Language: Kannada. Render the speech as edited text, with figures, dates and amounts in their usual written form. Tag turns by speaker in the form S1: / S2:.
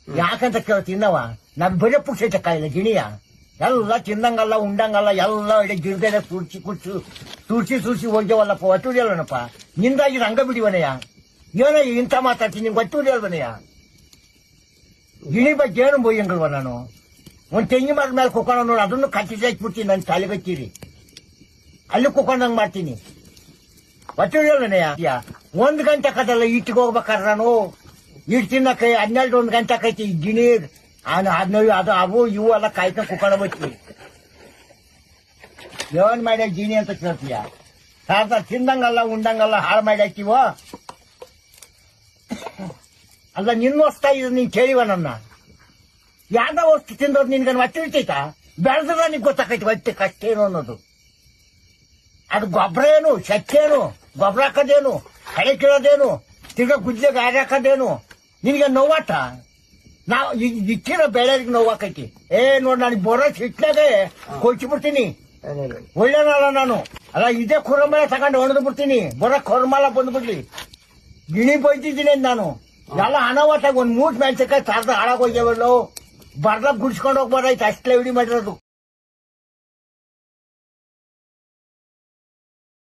S1: ಯಾಕಂತ ತಿನ್ನವ ನಮ್ ಬರೀ ಪುಕ್ಷ ಕಾಯಿಲ್ಲ ಗಿಣಿಯ ಎಲ್ಲ ತಿಂದಂಗಲ್ಲ ಉಂಡಂಗಲ್ಲ ಎಲ್ಲ ಇಡೀ ಗಿಡದ ತುರ್ಸಿ ಹೋಗ್ಯವಲ್ಲಪ್ಪ ಒಟ್ಟುಡಿಯಲ್ಲನಪ್ಪ ನಿಂದಾಗಿ ಹಂಗ ಬಿಡಿವನಯ್ಯ ಏನೋ ಇಂಥ ಮಾತಾಡ್ತೀನಿ ನಿಂಗೆ ಒಟ್ಟುಡಿಯಲ್ವನಯ್ಯ ಗಿಣಿ ಬಗ್ಗೆ ಏನು ಬೋಯ್ಯಂಗಲ್ವ ನಾನು ಒಂದ್ ತೆಂಗಿ ಮರದ ಮೇಲೆ ಕುಕ್ಕೋಣ ನೋಡಿ ಅದನ್ನು ಕಟ್ಟಿ ಹಾಕ್ಬಿಡ್ತೀನಿ ನನ್ನ ತಲೆಗಚ್ಚಿರಿ ಅಲ್ಲಿ ಕುಕ್ಕೊಂಡಂಗ್ ಮಾಡ್ತೀನಿ ಒಟ್ಟುಡಿಯಲ್ವನಯ್ಯ 1 ಗಂಟೆ ಕದಲ್ಲ ಇಟ್ಟಿಗೆ ಹೋಗ್ಬೇಕಾದ್ರೆ ನಾನು ಇಟ್ಟು ತಿನ್ನಕ್ಕೆ 12 ಗಂಟೆ ಆಕೈತಿ ಗಿಣಿ ಅದು ಅವು ಇವು ಎಲ್ಲ ಕಾಯ್ಕೊಂಡು ಕುಕ್ಕೊಂಡು ಬರ್ತೀವಿ ಏನ್ ಮಾಡ್ಯಾಕ ಗಿಣಿ ಅಂತ ಕೇಳ್ತೀಯ ಸಾರ್ದ ತಿಂದಂಗಲ್ಲ ಉಂಡಂಗಲ್ಲ ಹಾಳು ಮಾಡಿ ಹಾಕಿವೋ ಅಲ್ಲ ನಿನ್ನ ಹೊಸ್ತಾ ಇದು ನೀನ್ ಕೇಳಿವ ನನ್ನ ಯಾವ್ದ ವಸ್ತು ತಿಂದೋದು ನಿನ್ಗೆ ಹೊಟ್ಟೆ ಇರ್ತೈತಾ ಬೆಳೆದ್ರೆ ನಿನ್ಗೆ ಗೊತ್ತಾಕೈತಿ ಹೊಟ್ಟೆ ಕಷ್ಟ ಏನು ಅನ್ನೋದು ಅದು ಗೊಬ್ಬರ ಏನು ಶಕ್ತೇನು ಗೊಬ್ಬರ ಹಾಕೋದೇನು ಕಳೆ ಕೀಳೋದೇನು ತಿರ್ಗಾ ಗುಜ್ಜೆ ಗಾಡಿ ಹಾಕೋದೇನು ನಿನ್ಗೆ ನೋವಾಟ ನಾವು ಇಕ್ಕಿರೋ ಬೆಳೆಗೆ ನೋವಾಕೈತಿ ನೋಡ್ ನನಗೆ ಬರೋ ಸಿಟ್ಲಾಗೆ ಕೊಚ್ಚಿಬಿಡ್ತೀನಿ ಒಳ್ಳೆನಲ್ಲ ನಾನು ಅಲ್ಲ ಇದೇ ಕುರಮಲ ತಗೊಂಡು ಹೊಡೆದು ಬಿಡ್ತೀನಿ ಬರೋ ಕುರಮಲ ಬಂದ್ಬಿಡ್ಲಿ ಗಿಣಿ ಬೈತಿದ್ದೀನಿ ನಾನು ಎಲ್ಲ ಅನಾವತ್ತಾಗ ಒಂದ್ 3 ಮೆಣಸಿನಕಾಯಿ ಸಾರ್ದ ಹಾಳಾಗೋಗ್ಯಾವಲ್ಲೋ ಬರ್ಲ ಗುಡ್ಸ್ಕೊಂಡು ಹೋಗ್ಬಾರ್ದಾಯ್ತು ಅಷ್ಟೇ ವಿಡಿ ಮಾಡಿರೋದು